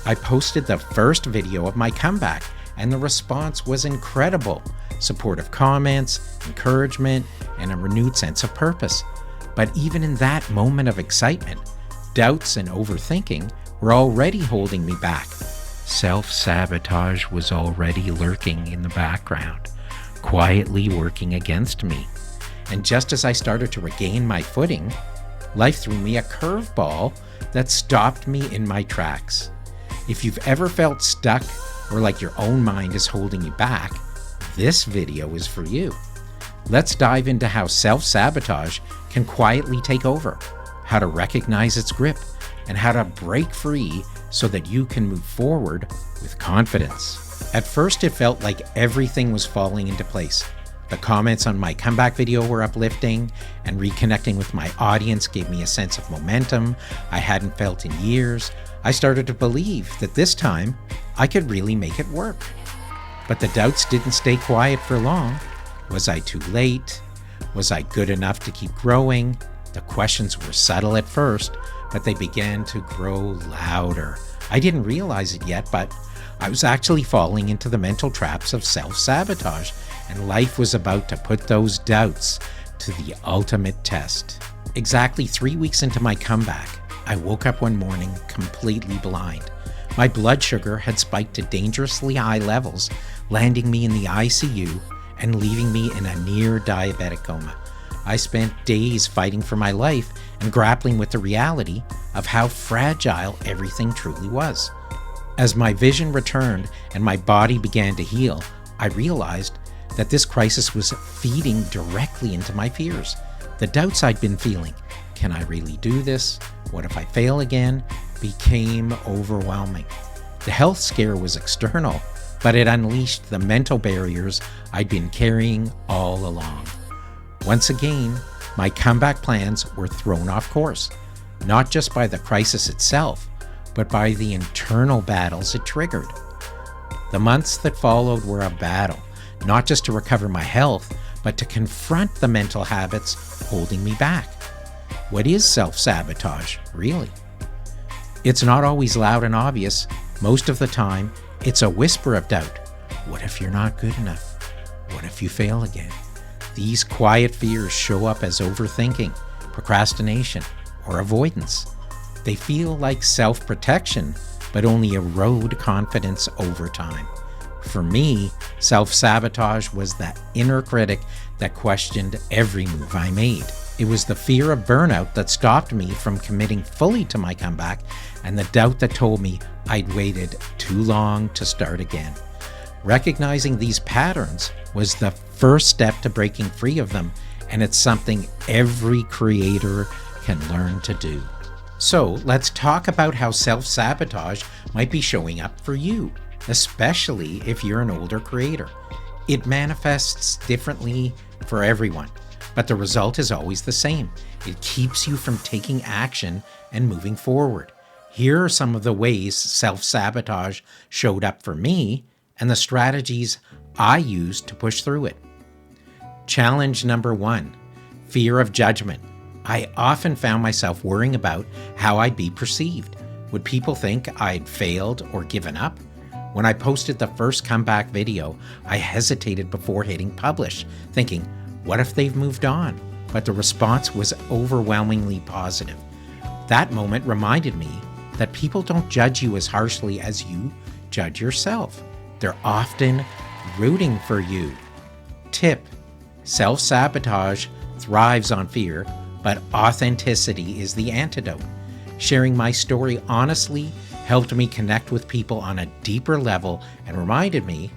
I posted the first video of my comeback, and the response was incredible. Supportive comments, encouragement, and a renewed sense of purpose. But even in that moment of excitement, doubts and overthinking were already holding me back. Self-sabotage was already lurking in the background, quietly working against me. And just as I started to regain my footing, life threw me a curveball that stopped me in my tracks. If you've ever felt stuck or like your own mind is holding you back, this video is for you. Let's dive into how self-sabotage can quietly take over, how to recognize its grip, and how to break free so that you can move forward with confidence. At first, it felt like everything was falling into place. The comments on my comeback video were uplifting, and reconnecting with my audience gave me a sense of momentum I hadn't felt in years. I started to believe that this time I could really make it work. But the doubts didn't stay quiet for long. Was I too late? Was I good enough to keep growing? The questions were subtle at first, but they began to grow louder. I didn't realize it yet, but I was actually falling into the mental traps of self-sabotage, and life was about to put those doubts to the ultimate test. Exactly 3 weeks into my comeback, I woke up one morning completely blind. My blood sugar had spiked to dangerously high levels, landing me in the ICU and leaving me in a near diabetic coma. I spent days fighting for my life and grappling with the reality of how fragile everything truly was. As my vision returned and my body began to heal, I realized that this crisis was feeding directly into my fears. The doubts I'd been feeling, can I really do this? What if I fail again? Became overwhelming. The health scare was external, but it unleashed the mental barriers I'd been carrying all along. Once again, my comeback plans were thrown off course, not just by the crisis itself, but by the internal battles it triggered. The months that followed were a battle, not just to recover my health, but to confront the mental habits holding me back. What is self-sabotage, really? It's not always loud and obvious. Most of the time, it's a whisper of doubt. What if you're not good enough? What if you fail again? These quiet fears show up as overthinking, procrastination, or avoidance. They feel like self-protection, but only erode confidence over time. For me, self-sabotage was that inner critic that questioned every move I made. It was the fear of burnout that stopped me from committing fully to my comeback, and the doubt that told me I'd waited too long to start again. Recognizing these patterns was the first step to breaking free of them, and it's something every creator can learn to do. So let's talk about how self-sabotage might be showing up for you, especially if you're an older creator. It manifests differently for everyone, but the result is always the same. It keeps you from taking action and moving forward. Here are some of the ways self-sabotage showed up for me and the strategies I used to push through it. Challenge number 1, fear of judgment. I often found myself worrying about how I'd be perceived. Would people think I'd failed or given up? When I posted the first comeback video, I hesitated before hitting publish, thinking, what if they've moved on? But the response was overwhelmingly positive. That moment reminded me that people don't judge you as harshly as you judge yourself. They're often rooting for you. Tip: self-sabotage thrives on fear, but authenticity is the antidote. Sharing my story honestly helped me connect with people on a deeper level and reminded me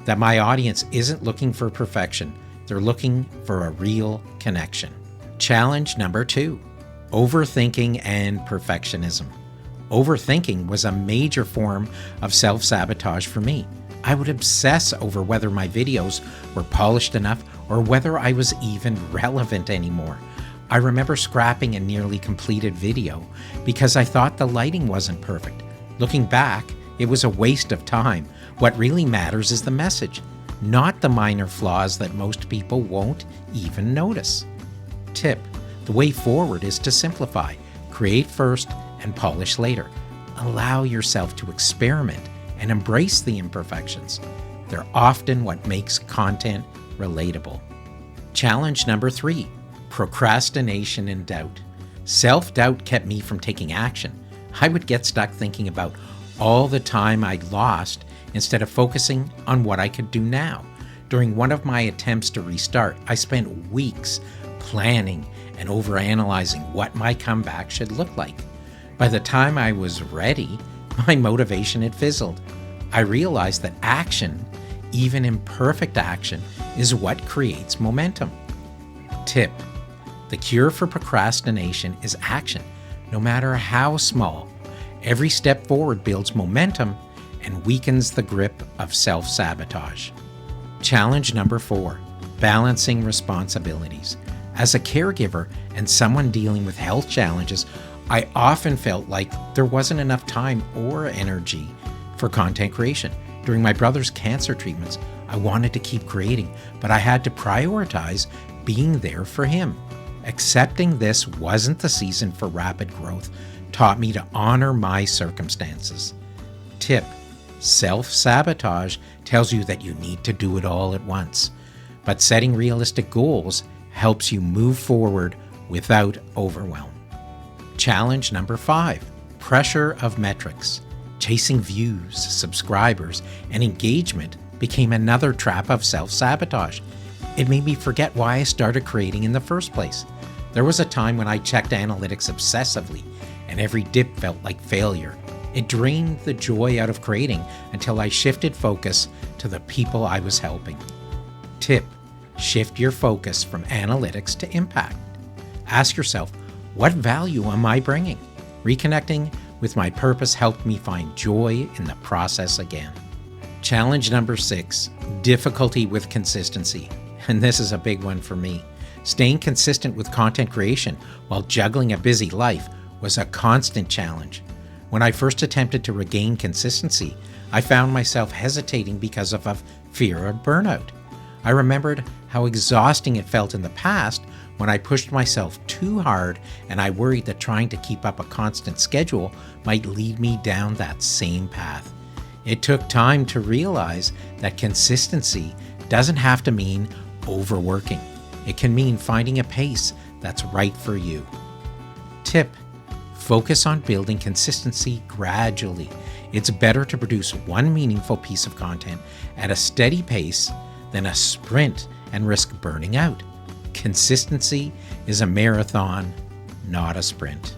that my audience isn't looking for perfection. They're looking for a real connection. Challenge number 2, overthinking and perfectionism. Overthinking was a major form of self-sabotage for me. I would obsess over whether my videos were polished enough or whether I was even relevant anymore. I remember scrapping a nearly completed video because I thought the lighting wasn't perfect. Looking back, it was a waste of time. What really matters is the message, not the minor flaws that most people won't even notice. Tip: the way forward is to simplify. Create first and polish later. allow yourself to experiment and embrace the imperfections. They're often what makes content relatable. Challenge number 3, procrastination and doubt. Self-doubt kept me from taking action. I would get stuck thinking about all the time I'd lost instead of focusing on what I could do now. During one of my attempts to restart, I spent weeks planning and overanalyzing what my comeback should look like. By the time I was ready, my motivation had fizzled. I realized that action, even imperfect action, is what creates momentum. Tip: the cure for procrastination is action, no matter how small. Every step forward builds momentum and weakens the grip of self-sabotage. Challenge number 4, balancing responsibilities. As a caregiver and someone dealing with health challenges, I often felt like there wasn't enough time or energy for content creation. During my brother's cancer treatments, I wanted to keep creating, but I had to prioritize being there for him. Accepting this wasn't the season for rapid growth taught me to honor my circumstances. Tip: self-sabotage tells you that you need to do it all at once, but setting realistic goals helps you move forward without overwhelm. Challenge number 5, pressure of metrics. Chasing views, subscribers, and engagement became another trap of self-sabotage. It made me forget why I started creating in the first place. There was a time when I checked analytics obsessively, and every dip felt like failure. It drained the joy out of creating until I shifted focus to the people I was helping. Tip: shift your focus from analytics to impact. Ask yourself, what value am I bringing? Reconnecting with my purpose helped me find joy in the process again. Challenge number 6, difficulty with consistency. And this is a big one for me. Staying consistent with content creation while juggling a busy life was a constant challenge. When I first attempted to regain consistency, I found myself hesitating because of a fear of burnout. I remembered how exhausting it felt in the past when I pushed myself too hard, and I worried that trying to keep up a constant schedule might lead me down that same path. It took time to realize that consistency doesn't have to mean overworking. It can mean finding a pace that's right for you. Tip: focus on building consistency gradually. It's better to produce one meaningful piece of content at a steady pace than a sprint and risk burning out. Consistency is a marathon, not a sprint.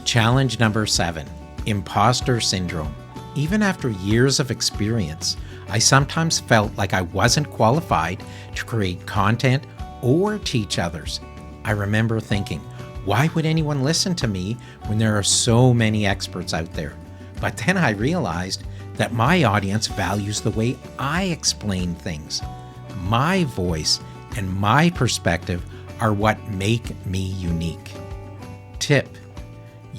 Challenge number 7, Imposter Syndrome. Even after years of experience, I sometimes felt like I wasn't qualified to create content or teach others. I remember thinking, why would anyone listen to me when there are so many experts out there? But then I realized that my audience values the way I explain things. My voice and my perspective are what make me unique. Tip: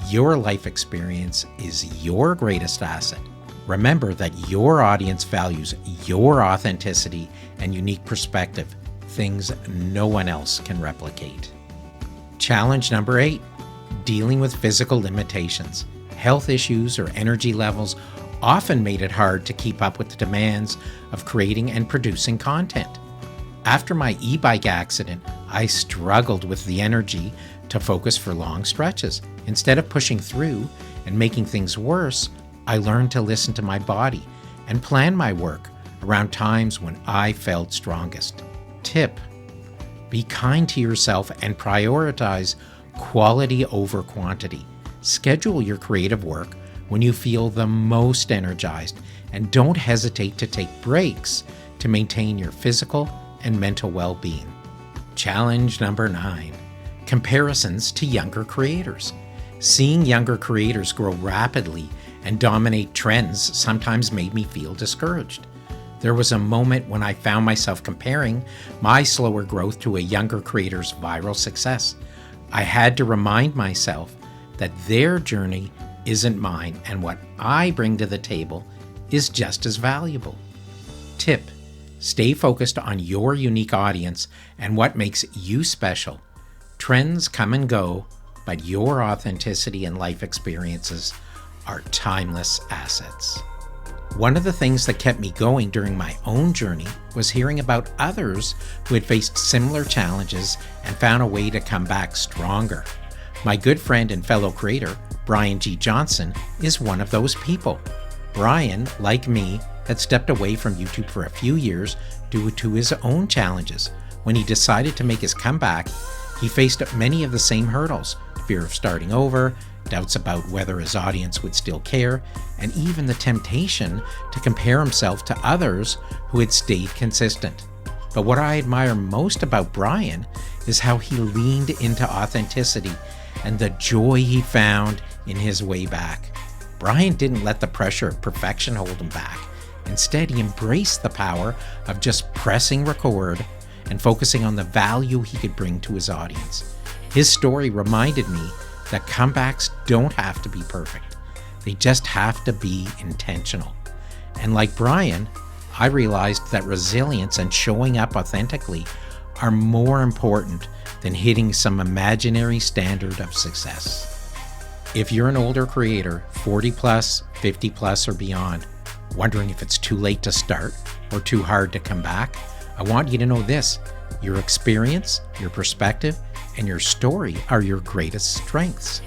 your life experience is your greatest asset. Remember that your audience values your authenticity and unique perspective, things no one else can replicate. Challenge number 8, dealing with physical limitations. Health issues or energy levels often made it hard to keep up with the demands of creating and producing content. After my e-bike accident, I struggled with the energy to focus for long stretches. Instead of pushing through and making things worse, I learned to listen to my body and plan my work around times when I felt strongest. Tip: be kind to yourself and prioritize quality over quantity. Schedule your creative work when you feel the most energized, and don't hesitate to take breaks to maintain your physical and mental well-being. Challenge number 9, comparisons to younger creators. Seeing younger creators grow rapidly and dominate trends sometimes made me feel discouraged. There was a moment when I found myself comparing my slower growth to a younger creator's viral success. I had to remind myself that their journey isn't mine, and what I bring to the table is just as valuable. Tip: stay focused on your unique audience and what makes you special. Trends come and go, but your authenticity and life experiences are timeless assets. One of the things that kept me going during my own journey was hearing about others who had faced similar challenges and found a way to come back stronger. My good friend and fellow creator, Brian G. Johnson, is one of those people. Brian, like me, had stepped away from YouTube for a few years due to his own challenges. When he decided to make his comeback, he faced many of the same hurdles: fear of starting over, doubts about whether his audience would still care, and even the temptation to compare himself to others who had stayed consistent. But what I admire most about Brian is how he leaned into authenticity and the joy he found in his way back. Brian didn't let the pressure of perfection hold him back. Instead, he embraced the power of just pressing record and focusing on the value he could bring to his audience. His story reminded me that comebacks don't have to be perfect. They just have to be intentional. And like Brian, I realized that resilience and showing up authentically are more important than hitting some imaginary standard of success. If you're an older creator, 40 plus, 50 plus, or beyond, wondering if it's too late to start or too hard to come back, I want you to know this: your experience, your perspective, and your story are your greatest strengths.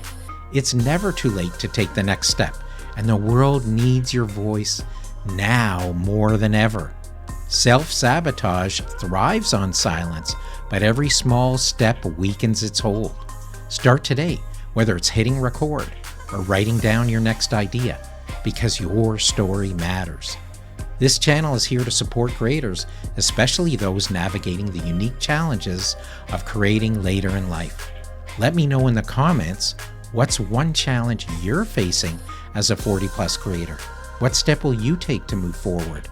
It's never too late to take the next step, and the world needs your voice now more than ever. Self-sabotage thrives on silence, but every small step weakens its hold. Start today, whether it's hitting record or writing down your next idea, because your story matters. This channel is here to support creators, especially those navigating the unique challenges of creating later in life. Let me know in the comments, what's one challenge you're facing as a 40-plus creator? What step will you take to move forward?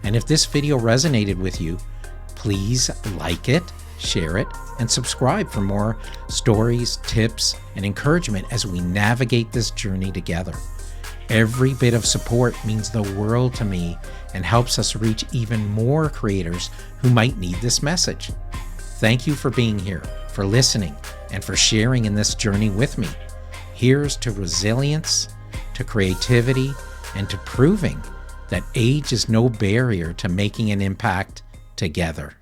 And if this video resonated with you, please like it, share it, and subscribe for more stories, tips, and encouragement as we navigate this journey together. Every bit of support means the world to me and helps us reach even more creators who might need this message. Thank you for being here, for listening, and for sharing in this journey with me. Here's to resilience, to creativity, and to proving that age is no barrier to making an impact together.